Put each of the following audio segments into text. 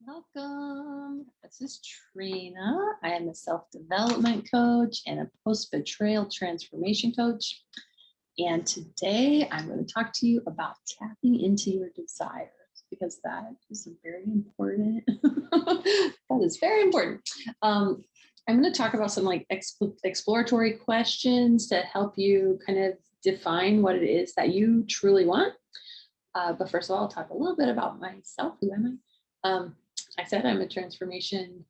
Welcome. This is Trina. I am a self-development coach and a post-betrayal transformation coach. And today I'm going to talk to you about tapping into your desires because that is very important. That is very important. I'm going to talk about some like exploratory questions to help you kind of define what it is that you truly want. But first of all, I'll talk a little bit about myself. Who am I? I said I'm a Transformation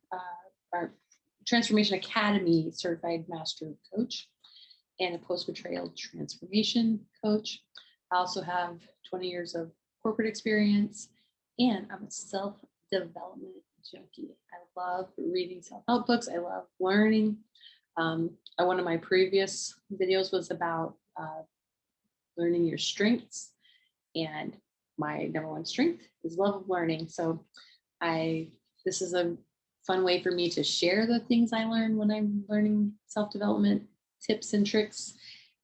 Academy certified master coach and a post-betrayal transformation coach. I also have 20 years of corporate experience, and I'm a self-development junkie. I love reading self-help books. I love learning. One of my previous videos was about learning your strengths, and my number one strength is love of learning. So this is a fun way for me to share the things I learn when I'm learning self-development tips and tricks.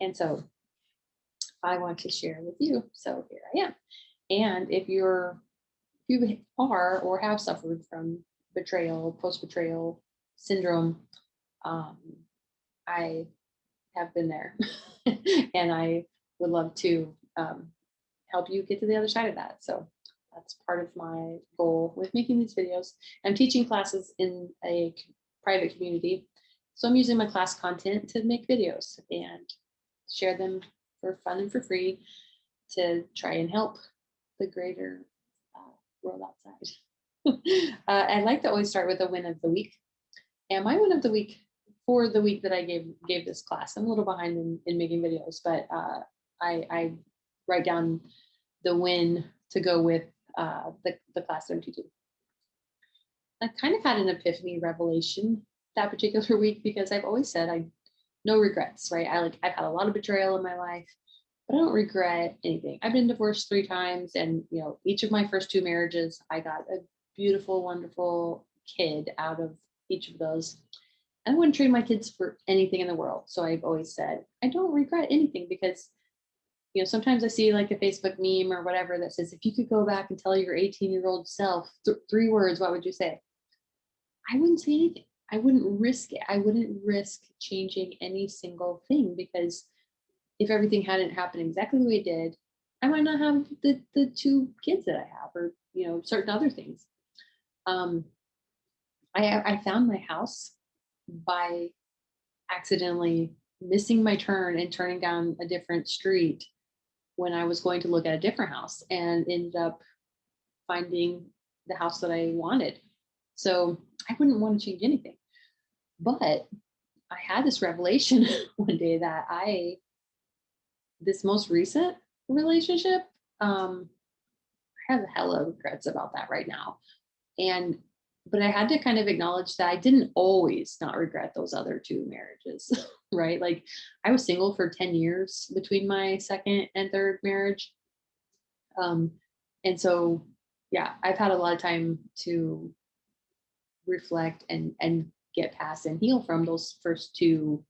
And so I want to share with you. So here I am. And if you are or have suffered from betrayal, post-betrayal syndrome, I have been there and I would love to help you get to the other side of that. So that's part of my goal with making these videos. I'm teaching classes in a private community. So I'm using my class content to make videos and share them for fun and for free to try and help the greater world outside. I like to always start with a win of the week. And my win of the week for the week that I gave this class, I'm a little behind in making videos, but I write down the win to go with the class that I'm teaching. I kind of had an epiphany revelation that particular week because I've always said no regrets, right? I've had a lot of betrayal in my life, but I don't regret anything. I've been divorced 3 times, and each of my first 2 marriages, I got a beautiful, wonderful kid out of each of those. I wouldn't trade my kids for anything in the world. So I've always said I don't regret anything because sometimes I see like a Facebook meme or whatever that says, if you could go back and tell your 18-year-old self 3 words, what would you say? I wouldn't say anything. I wouldn't risk it. I wouldn't risk changing any single thing, because if everything hadn't happened exactly the way it did, I might not have the 2 kids that I have, or, certain other things. I found my house by accidentally missing my turn and turning down a different street when I was going to look at a different house, and ended up finding the house that I wanted. So I wouldn't want to change anything. But I had this revelation one day that this most recent relationship, I have a hell of regrets about that right now. But I had to kind of acknowledge that I didn't always not regret those other 2 marriages, right? Like, I was single for 10 years between my second and third marriage. And so, yeah, I've had a lot of time to reflect and get past and heal from those first 2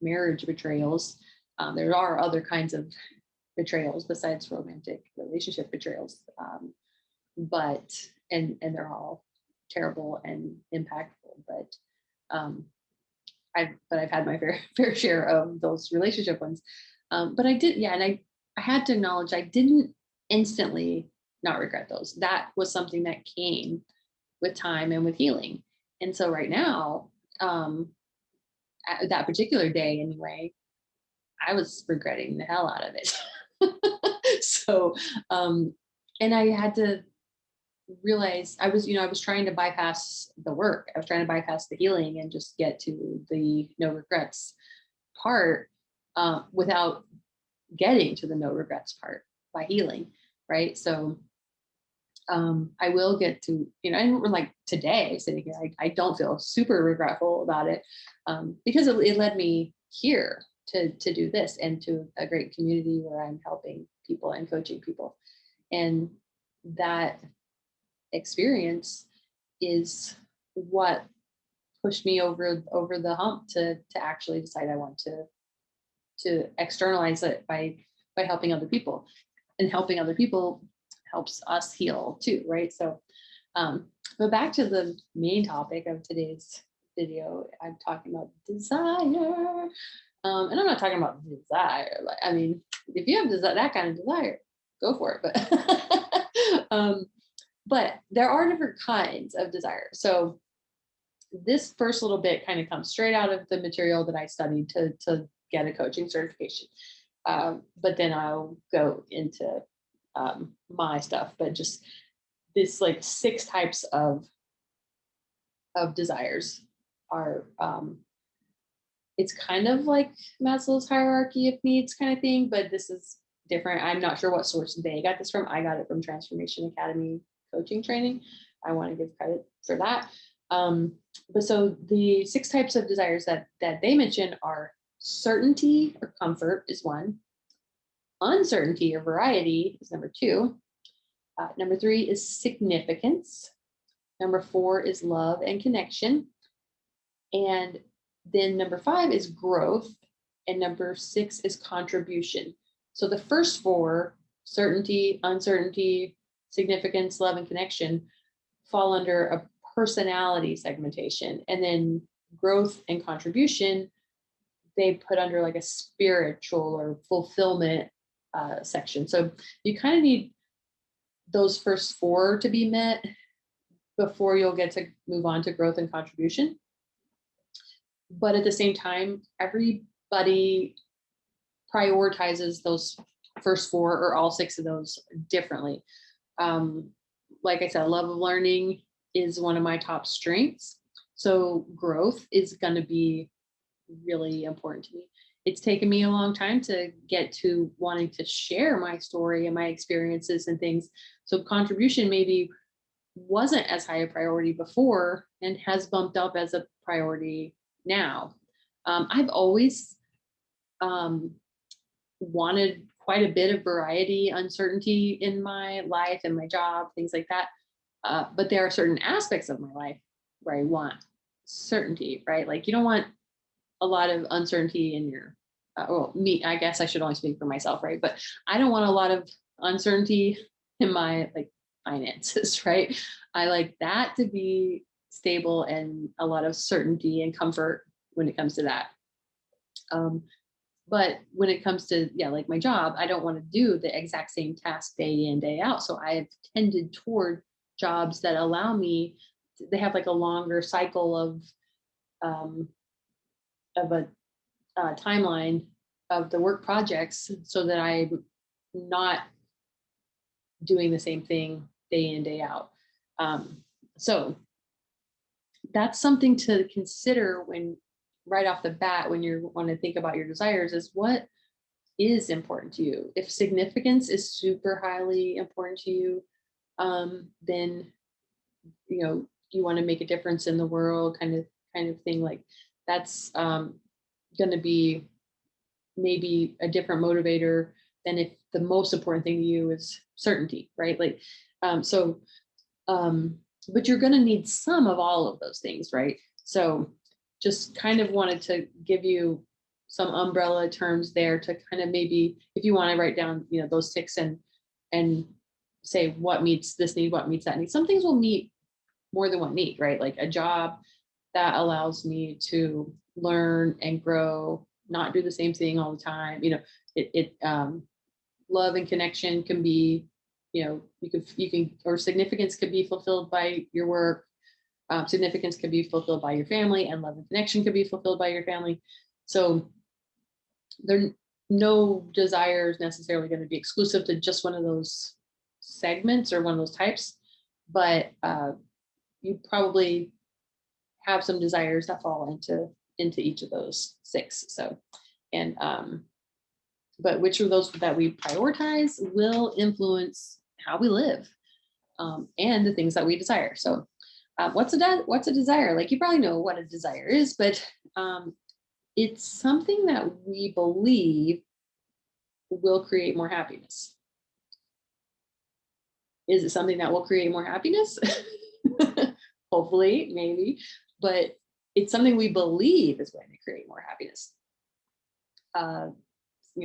marriage betrayals. There are other kinds of betrayals besides romantic relationship betrayals, but they're all terrible and impactful. But I've had my fair share of those relationship ones. But I did, and I had to acknowledge I didn't instantly not regret those. That was something that came with time and with healing. And so right now, at that particular day anyway, I was regretting the hell out of it. So, and I had to realize I was trying to bypass the work. I was trying to bypass the healing and just get to the no regrets part, without getting to the no regrets part by healing. Right. So, I will get to, and like today sitting here, I don't feel super regretful about it, because it led me here to do this, and to a great community where I'm helping people and coaching people. And that experience is what pushed me over the hump to actually decide I want to externalize it by helping other people, and helping other people helps us heal too, right? So But back to the main topic of today's video, I'm talking about desire. And I'm not talking about desire. Like, I mean, if you have that kind of desire, go for it. But there are different kinds of desire. So this first little bit kind of comes straight out of the material that I studied to get a coaching certification. But then I'll go into my stuff. But just this like 6 types of desires are it's kind of like Maslow's hierarchy of needs kind of thing, but this is different. I'm not sure what source they got this from. I got it from Transformation Academy coaching training. I want to give credit for that. But so the 6 types of desires that they mention are certainty or comfort is one, uncertainty or variety is number 2. Number 3 is significance. Number 4 is love and connection. And then number 5 is growth. And number 6 is contribution. So the first 4, certainty, uncertainty, significance, love, and connection, fall under a personality segmentation. And then growth and contribution, they put under like a spiritual or fulfillment section. So you kind of need those first 4 to be met before you'll get to move on to growth and contribution. But at the same time, everybody prioritizes those first 4 or all 6 of those differently. Like I said, love of learning is one of my top strengths. So growth is going to be really important to me. It's taken me a long time to get to wanting to share my story and my experiences and things. So contribution maybe wasn't as high a priority before and has bumped up as a priority now. I've always wanted quite a bit of variety, uncertainty in my life and my job, things like that. But there are certain aspects of my life where I want certainty, right? Like you don't want a lot of uncertainty in your, I guess I should only speak for myself, right? But I don't want a lot of uncertainty in my like finances, right? I like that to be stable and a lot of certainty and comfort when it comes to that. But when it comes to, like my job, I don't want to do the exact same task day in, day out. So I have tended toward jobs that allow me, they have like a longer cycle of a timeline of the work projects so that I'm not doing the same thing day in, day out. So that's something to consider when right off the bat, when you want to think about your desires, is what is important to you. If significance is super highly important to you, then you want to make a difference in the world, kind of thing. Like that's going to be maybe a different motivator than if the most important thing to you is certainty, right? Like, but you're going to need some of all of those things, right? So just kind of wanted to give you some umbrella terms there to kind of maybe, if you want to write down, those 6 and say what meets this need, what meets that need. Some things will meet more than one need, right? Like a job that allows me to learn and grow, not do the same thing all the time. Love and connection can be, you can, or significance could be fulfilled by your work. Significance could be fulfilled by your family, and love and connection could be fulfilled by your family. So no desire is necessarily going to be exclusive to just one of those segments or one of those types, but you probably have some desires that fall into each of those 6. So, and but which of those that we prioritize will influence how we live, and the things that we desire. So what's a desire? Like you probably know what a desire is, but it's something that we believe will create more happiness. Is it something that will create more happiness? Hopefully, maybe, but it's something we believe is going to create more happiness.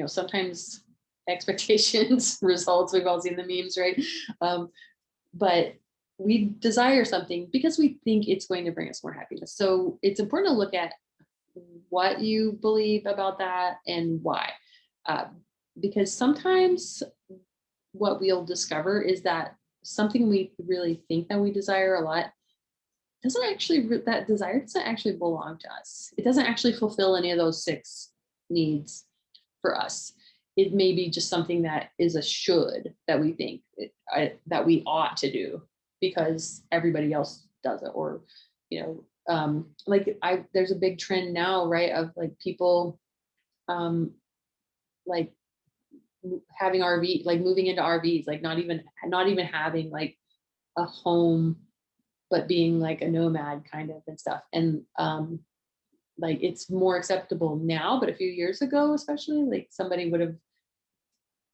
Sometimes expectations, results, we've all seen the memes, right? But we desire something because we think it's going to bring us more happiness. So it's important to look at what you believe about that and why. Uh, because sometimes what we'll discover is that something we really think that we desire a lot doesn't actually, that desire doesn't actually belong to us. It doesn't actually fulfill any of those 6 needs for us. It may be just something that is a should that we think that we ought to do because everybody else does it, or like there's a big trend now, right, of like people like having RV, like moving into RVs, like not even having like a home, but being like a nomad kind of and stuff. And like it's more acceptable now, but a few years ago, especially, like somebody would have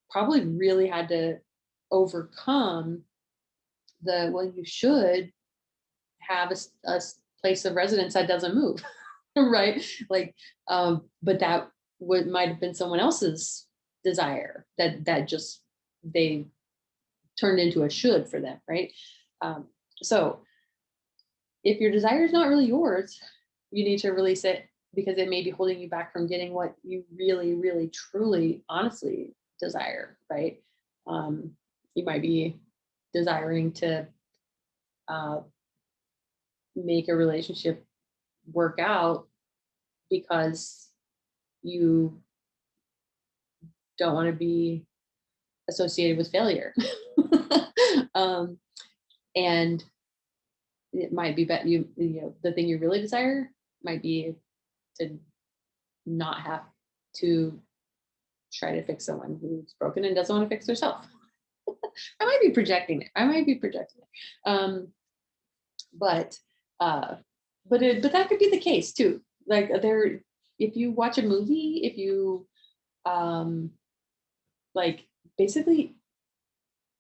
probably really had to overcome well, you should have a place of residence that doesn't move, right? Like, but that might have been someone else's desire that just they turned into a should for them, right? So if your desire is not really yours, you need to release it because it may be holding you back from getting what you really, really, truly, honestly desire, right? You might be desiring to make a relationship work out because you don't want to be associated with failure. And it might be the thing you really desire might be to not have to try to fix someone who's broken and doesn't want to fix herself. I might be projecting it. But that could be the case too. Like if you watch a movie, if you like basically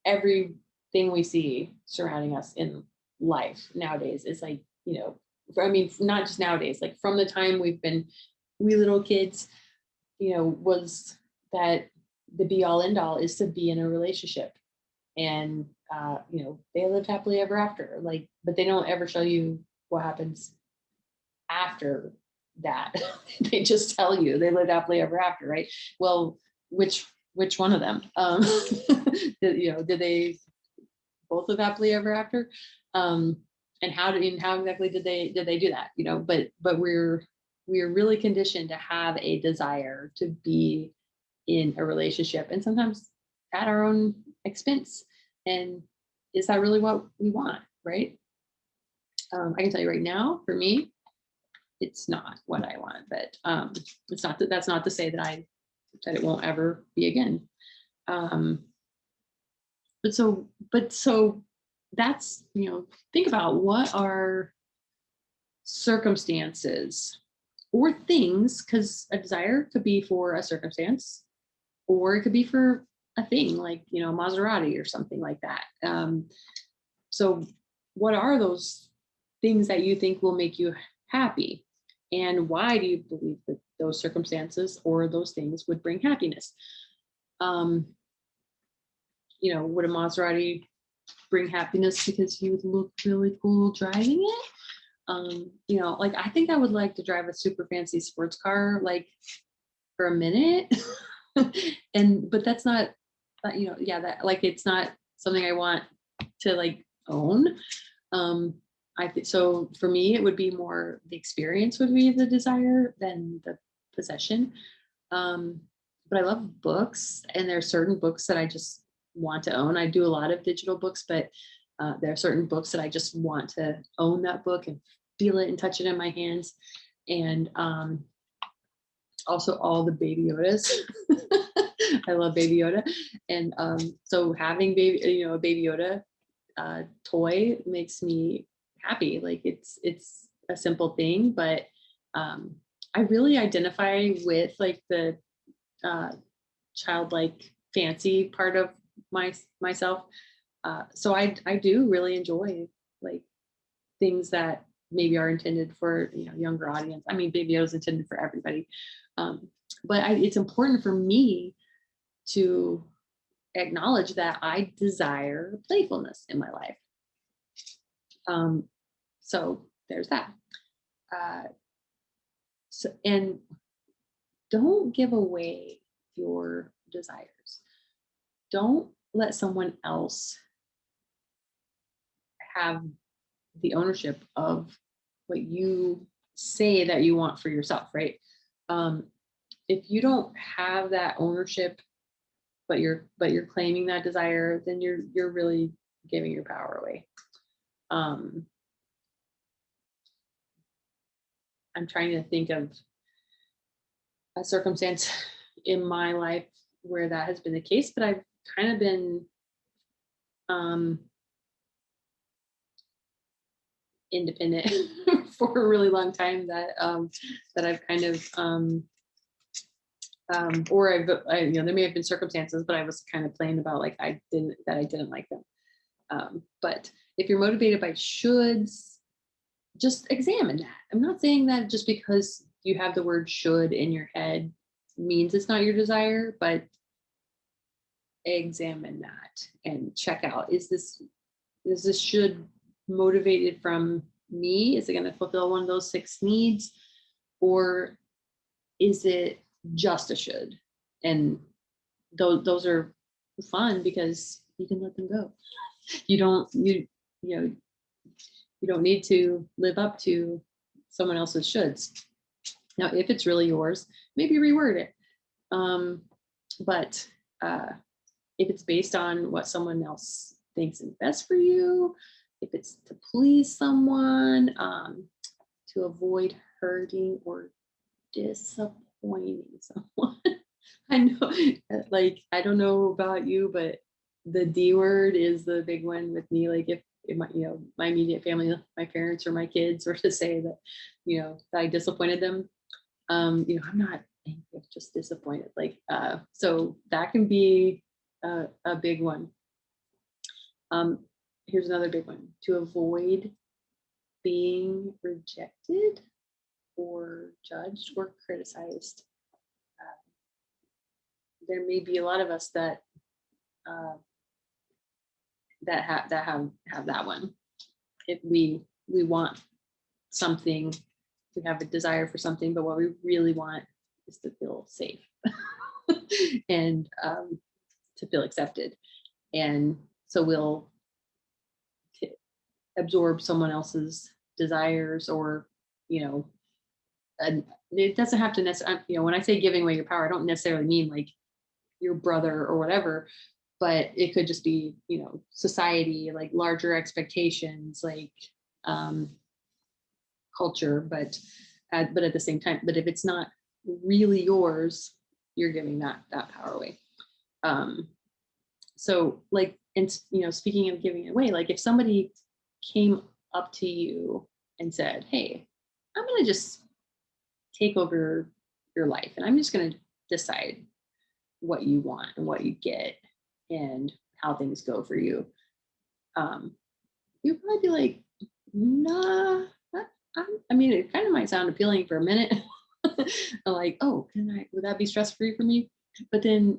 everything we see surrounding us in life nowadays is like, I mean, not just nowadays, like from the time we've been wee little kids, was that the be all end all is to be in a relationship. And, they lived happily ever after, like, but they don't ever show you what happens after that. They just tell you they lived happily ever after, right? Well, which one of them? Did they both live happily ever after? And how exactly did they do that? But we're really conditioned to have a desire to be in a relationship, and sometimes at our own expense. And is that really what we want, right? I can tell you right now, for me, it's not what I want, but it's not that's not to say that it won't ever be again. But so that's, think about what are circumstances or things, because a desire could be for a circumstance, or it could be for a thing like, Maserati or something like that. So what are those things that you think will make you happy? And why do you believe that those circumstances or those things would bring happiness? Would a Maserati bring happiness because you would look really cool driving it? Like I think I would like to drive a super fancy sports car, like for a minute. But that's not, that like, it's not something I want to like own. I think so for me, it would be more the experience would be the desire than the possession. But I love books, and there are certain books that I just want to own. I do a lot of digital books, but there are certain books that I just want to own that book and feel it and touch it in my hands. And also all the Baby Yodas. I love Baby Yoda. And so having a Baby Yoda toy makes me happy. Like it's a simple thing, but I really identify with like the childlike fancy part of myself. So I do really enjoy like things that maybe are intended for younger audience. I mean, Baby Yoda is intended for everybody, but it's important for me to acknowledge that I desire playfulness in my life. So there's that. And don't give away your desires. Don't let someone else have the ownership of what you say that you want for yourself, right? If you don't have that ownership, but you're claiming that desire, then you're really giving your power away. I'm trying to think of a circumstance in my life where that has been the case, but I've kind of been independent for a really long time, that I've kind of or there may have been circumstances, but I was kind of playing about like I didn't like them. But if you're motivated by shoulds, just examine that. I'm not saying that just because you have the word should in your head means it's not your desire, but examine that and check out, is this should motivated from me? Is it going to fulfill one of those 6 needs, or is it just a should? And those are fun because you can let them go. You don't need to live up to someone else's shoulds. Now, if it's really yours, maybe reword it. But if it's based on what someone else thinks is best for you, if it's to please someone, to avoid hurting or disappointing someone. I know, like, I don't know about you, but the D word is the big one with me. Like if my immediate family, my parents or my kids were to say that, that I disappointed them, I'm not angry, I'm just disappointed. Like, so that can be a big one. Here's another big one: to avoid being rejected or judged or criticized. There may be a lot of us that have that one. If we want something, we have a desire for something, but what we really want is to feel safe and to feel accepted. And so we'll absorb someone else's desires, or, and it doesn't have to necessarily, when I say giving away your power, I don't necessarily mean like your brother or whatever, but it could just be, society, like larger expectations, like culture, but at the same time, but if it's not really yours, you're giving that power away. So like, and speaking of giving it away, like if somebody came up to you and said, hey, I'm going to just take over your life and I'm just going to decide what you want and what you get and how things go for you, you'd probably be like, nah. I mean, it kind of might sound appealing for a minute. Like, oh, would that be stress free for me? But then,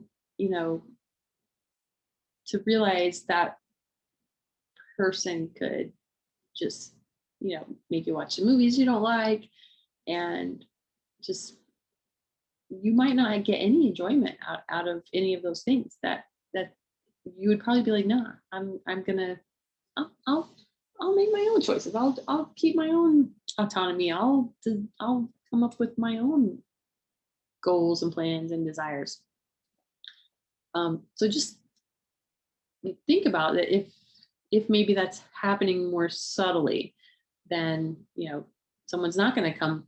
to realize that person could just, make you watch the movies you don't like, and just, you might not get any enjoyment out of any of those things that you would probably be like, nah, I'll make my own choices. I'll keep my own autonomy. I'll come up with my own goals and plans and desires. So just think about it. If maybe that's happening more subtly, then someone's not going to come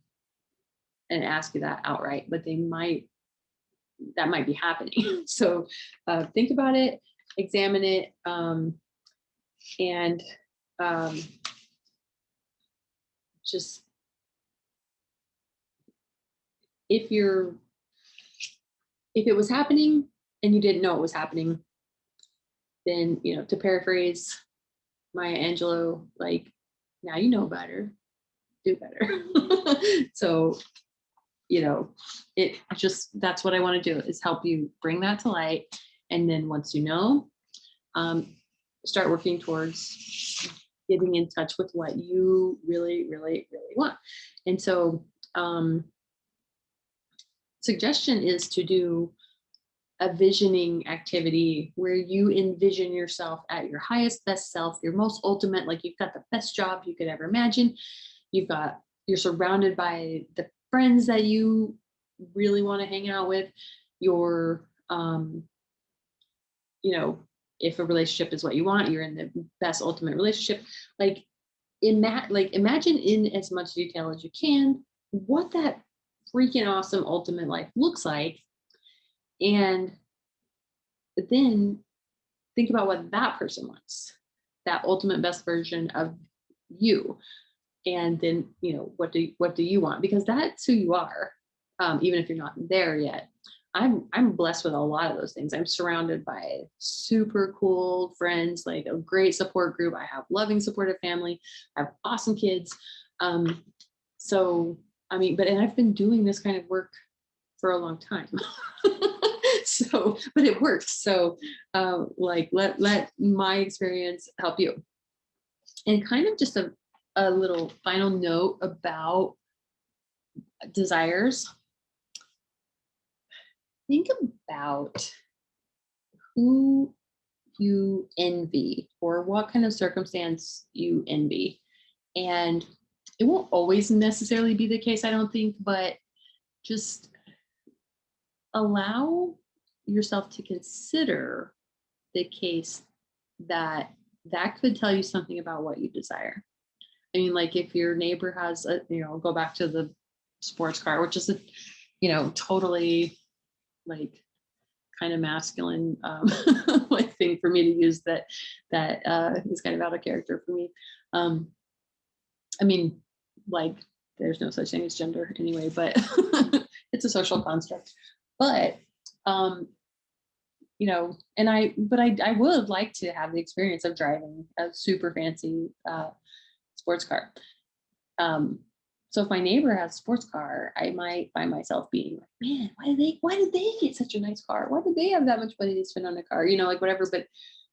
and ask you that outright, but that might be happening. So think about it, examine it, and just, if it was happening and you didn't know it was happening, then, to paraphrase Maya Angelou, like, now you know better, do better. So, that's what I want to do, is help you bring that to light. And then once you know, start working towards getting in touch with what you really, really, really want. And so suggestion is to do a visioning activity where you envision yourself at your highest, best self, your most ultimate, like you've got the best job you could ever imagine. You're surrounded by the friends that you really want to hang out with. You're, you know, if a relationship is what you want, you're in the best ultimate relationship. Like, imagine in as much detail as you can what that freaking awesome ultimate life looks like. And then think about what that person wants, that ultimate best version of you. And then, you know, what do you want? Because that's who you are, even if you're not there yet. I'm blessed with a lot of those things. I'm surrounded by super cool friends, like a great support group. I have loving, supportive family. I have awesome kids. So, I mean, and I've been doing this kind of work for a long time. So, but it worked. So, like, let my experience help you. And kind of just a little final note about desires. Think about who you envy or what kind of circumstance you envy. And it won't always necessarily be the case, I don't think, but just allow yourself to consider the case that could tell you something about what you desire. I mean, like if your neighbor has a, go back to the sports car, which is a, totally like kind of masculine like thing for me to use that is kind of out of character for me. I mean, like there's no such thing as gender anyway, but it's a social construct. But and I would like to have the experience of driving a super fancy sports car. So if my neighbor has a sports car, I might find myself being like, man, why did they get such a nice car? Why did they have that much money to spend on a car? Like whatever. But,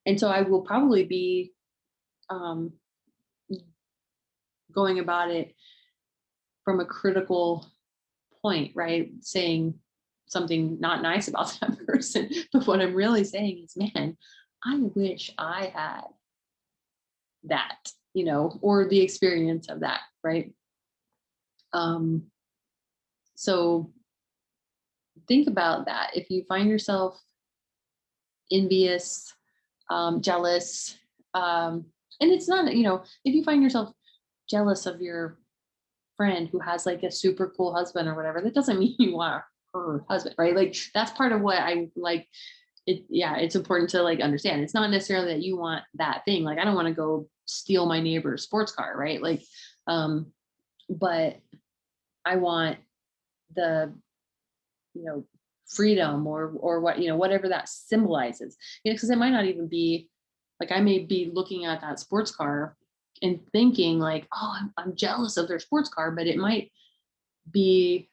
and so I will probably be going about it from a critical point, right? Saying something not nice about that person. But what I'm really saying is, man, I wish I had that, or the experience of that, right? So think about that. If you find yourself envious, jealous, and it's not, if you find yourself jealous of your friend who has like a super cool husband or whatever, that doesn't mean you want her husband, right? Like that's part of what I like. It's important to like understand. It's not necessarily that you want that thing. Like I don't want to go steal my neighbor's sports car, right? Like, but I want the, freedom or what, whatever that symbolizes, because it might not even be like, I may be looking at that sports car and thinking like, oh, I'm jealous of their sports car, but it might be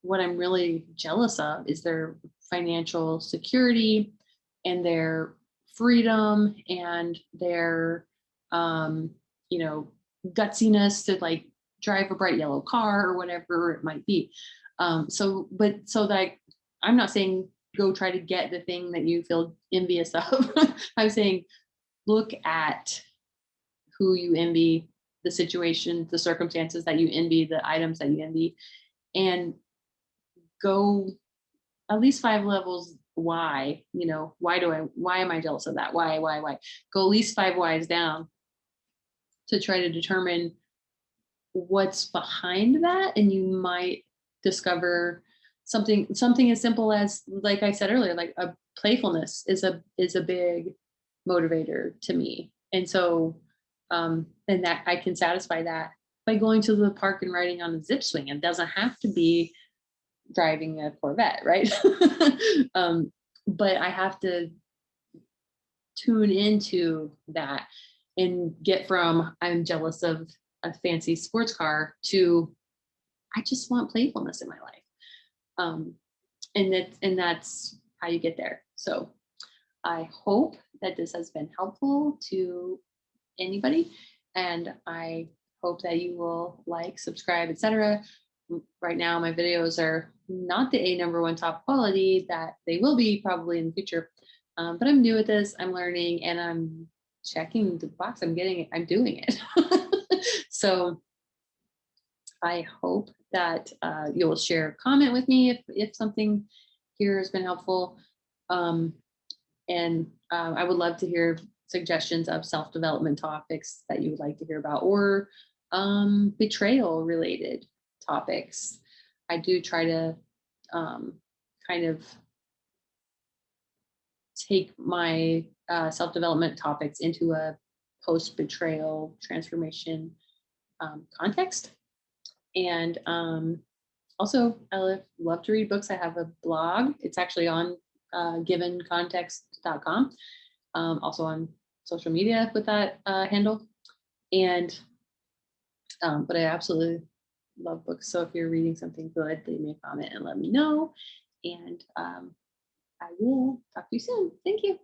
what I'm really jealous of is their financial security and their freedom and their, gutsiness to like drive a bright yellow car or whatever it might be. So like, I'm not saying go try to get the thing that you feel envious of. I'm saying look at who you envy, the situation, the circumstances that you envy, the items that you envy, and go at least 5 levels. Why am I jealous of that? Why? Go at least 5 whys down to try to determine what's behind that. And you might discover something as simple as, like I said earlier, like a playfulness is a big motivator to me. And so, and that I can satisfy that by going to the park and riding on a zip swing. It doesn't have to be driving a Corvette, right? But I have to tune into that and get from I'm jealous of a fancy sports car to I just want playfulness in my life. And that's how you get there. So I hope that this has been helpful to anybody. And I hope that you will like, subscribe, etc. Right now, my videos are not the #1 top quality that they will be probably in the future. But I'm new at this, I'm learning, and I'm checking the box. I'm getting it, I'm doing it. So I hope that you'll share a comment with me if something here has been helpful. Um, and I would love to hear suggestions of self-development topics that you would like to hear about, or betrayal related topics. I do try to kind of take my self-development topics into a post-betrayal transformation context. And also, love to read books. I have a blog. It's actually on givencontext.com. Also on social media with that handle. And but I absolutely love books. So if you're reading something good, leave me a comment and let me know. And I will talk to you soon. Thank you.